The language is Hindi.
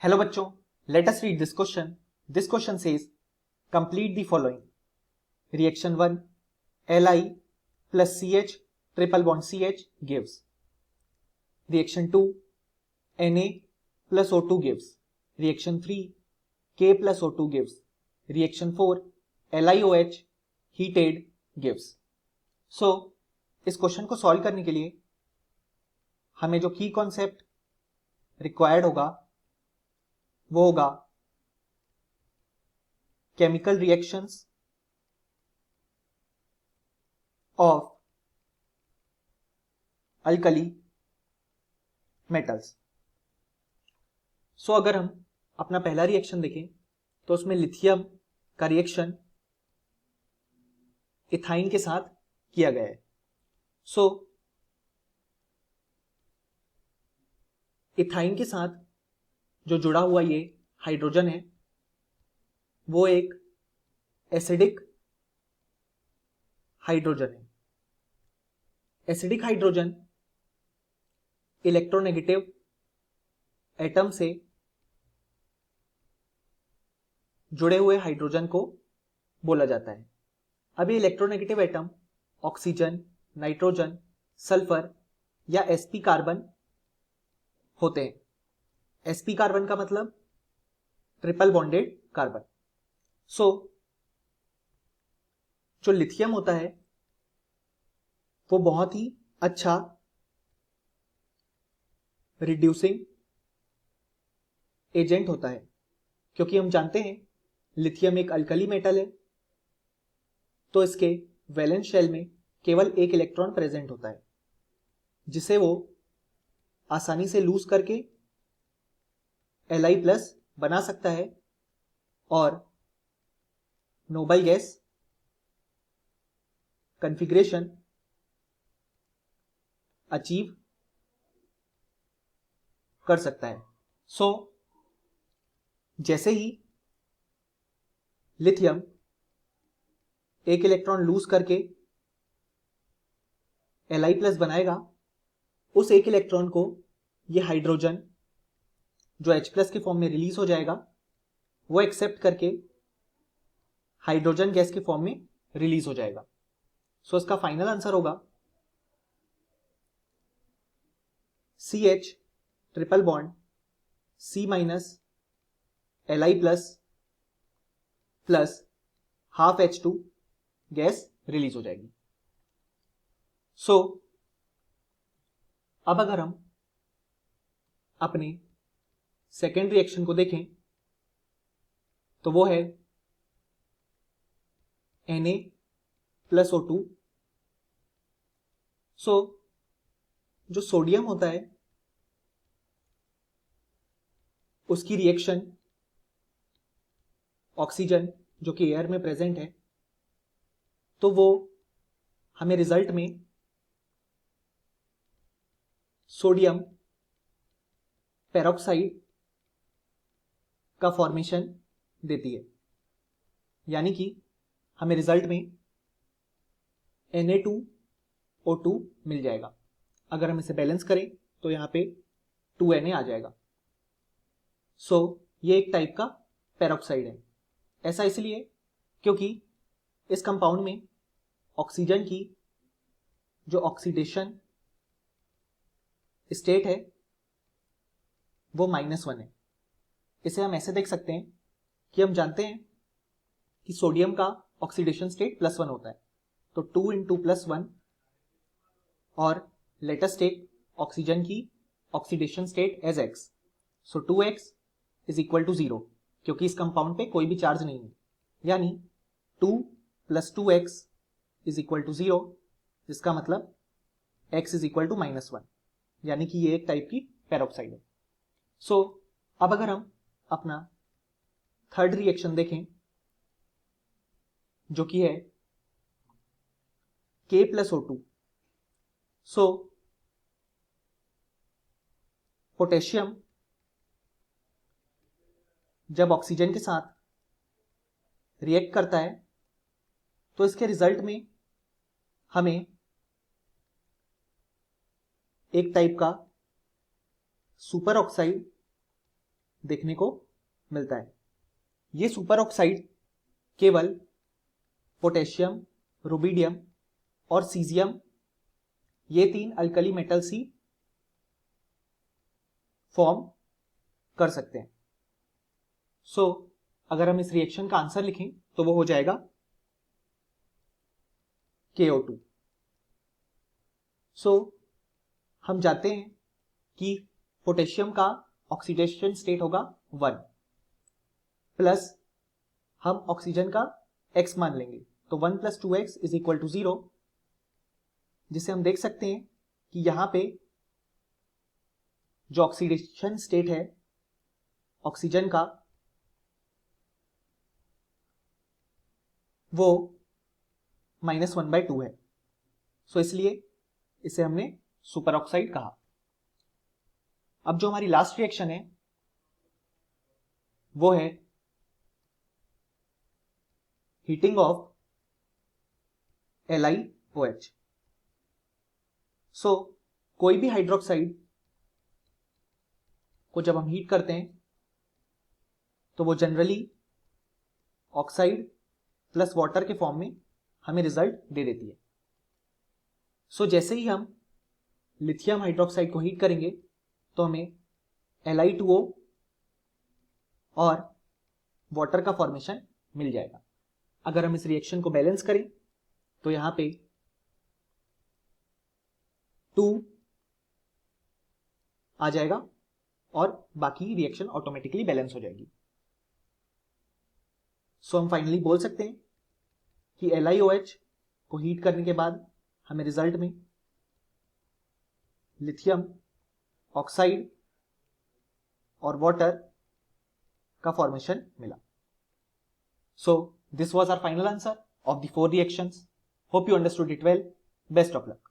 Hello बच्चों, let us read this question. This question says, complete the following. Reaction 1, Li plus CH triple bond CH gives. Reaction 2, Na plus O2 gives. Reaction 3, K plus O2 gives. Reaction 4, LiOH heated gives. So, इस क्वेश्चन को सॉल्व करने के लिए हमें जो की कॉन्सेप्ट रिक्वायर्ड होगा वो होगा chemical reactions of alkali metals. So अगर हम अपना पहला रिएक्शन देखें तो उसमें लिथियम का रिएक्शन इथाइन के साथ किया गया है। सो इथाइन के साथ जो जुड़ा हुआ ये हाइड्रोजन है वो एक एसिडिक हाइड्रोजन है। एसिडिक हाइड्रोजन इलेक्ट्रोनेगेटिव एटम से जुड़े हुए हाइड्रोजन को बोला जाता है। अब ये electronegative atom oxygen, nitrogen, sulphur या sp कार्बन होते हैं। sp कार्बन का मतलब ट्रिपल बॉन्डेड कार्बन। सो जो लिथियम होता है वो बहुत ही अच्छा रिड्यूसिंग एजेंट होता है, क्योंकि हम जानते हैं लिथियम एक अल्कली मेटल है तो इसके वैलेंस शेल में केवल एक इलेक्ट्रॉन प्रेजेंट होता है जिसे वो आसानी से लूज करके Li+ बना सकता है और नोबल गैस कॉन्फ़िगरेशन अचीव कर सकता है। सो जैसे ही लिथियम एक इलेक्ट्रॉन लूज करके Li+ बनाएगा, उस एक इलेक्ट्रॉन को ये हाइड्रोजन जो H+ के फॉर्म में रिलीज हो जाएगा वो एक्सेप्ट करके हाइड्रोजन गैस के फॉर्म में रिलीज हो जाएगा। सो इसका फाइनल आंसर होगा CH triple bond C- Li+ plus half H2 gas release हो जाएगी। सो अब अगर हम अपने सेकेंड रिएक्शन को देखें तो वो है Na प्लस O2। सो जो सोडियम होता है उसकी रिएक्शन ऑक्सीजन जो कि एयर में प्रेजेंट है तो वो हमें रिजल्ट में सोडियम पेरोक्साइड का फॉर्मेशन देती है, यानी कि हमें रिजल्ट में Na2O2 मिल जाएगा। अगर हम इसे बैलेंस करें तो यहाँ पे 2Na आ जाएगा। सो ये एक टाइप का पेरोक्साइड है। ऐसा इसलिए क्योंकि इस कंपाउंड में ऑक्सीजन की जो ऑक्सीडेशन स्टेट है वो -1 है। इसे हम ऐसे देख सकते हैं कि हम जानते हैं कि सोडियम का ऑक्सीडेशन स्टेट +1 होता है, तो 2 × +1 और लेटेस्ट स्टेट ऑक्सीजन की ऑक्सीडेशन स्टेट एज x, सो 2x = 0 क्योंकि इस कंपाउंड पे कोई भी चार्ज नहीं है, यानी 2 + 2x = 0, जिसका मतलब x = -1, यानी कि ये एक टाइप की पेरोक्साइड है। सो अब अगर हम अपना थर्ड रिएक्शन देखें जो कि है K + O2। सो पोटेशियम जब ऑक्सीजन के साथ रिएक्ट करता है तो इसके रिजल्ट में हमें एक टाइप का सुपर ऑक्साइड देखने को मिलता है। ये सुपर ऑक्साइड केवल पोटेशियम, रुबिडियम और सीजियम, ये 3 अल्कली मेटल्स ही फॉर्म कर सकते हैं। सो अगर हम इस रिएक्शन का आंसर लिखें तो वो हो जाएगा KO2। सो हम जानते हैं कि पोटेशियम का ऑक्सीडेशन स्टेट होगा 1 प्लस हम ऑक्सीजन का x मान लेंगे तो 1 + 2x = 0, जिसे हम देख सकते हैं कि यहां पे जो ऑक्सीडेशन स्टेट है ऑक्सीजन का वो -1/2 है। सो इसलिए इसे हमने सुपर ऑक्साइड कहा। अब जो हमारी लास्ट रिएक्शन है वो है हीटिंग ऑफ LiOH। सो कोई भी हाइड्रोक्साइड को जब हम हीट करते हैं तो वो जनरली ऑक्साइड प्लस वाटर के फॉर्म में हमें रिजल्ट दे देती है। सो जैसे ही हम लिथियम हाइड्रोक्साइड को हीट करेंगे तो हमें Li2O और वाटर का फॉर्मेशन मिल जाएगा। अगर हम इस रिएक्शन को बैलेंस करें तो यहां पे 2 आ जाएगा और बाकी रिएक्शन ऑटोमेटिकली बैलेंस हो जाएगी। सो हम फाइनली बोल सकते हैं कि LiOH को हीट करने के बाद हमें रिजल्ट में लिथियम ऑक्साइड और वाटर का फॉर्मेशन मिला। So this was our final answer of the 4 reactions. Hope you understood it well. Best of luck.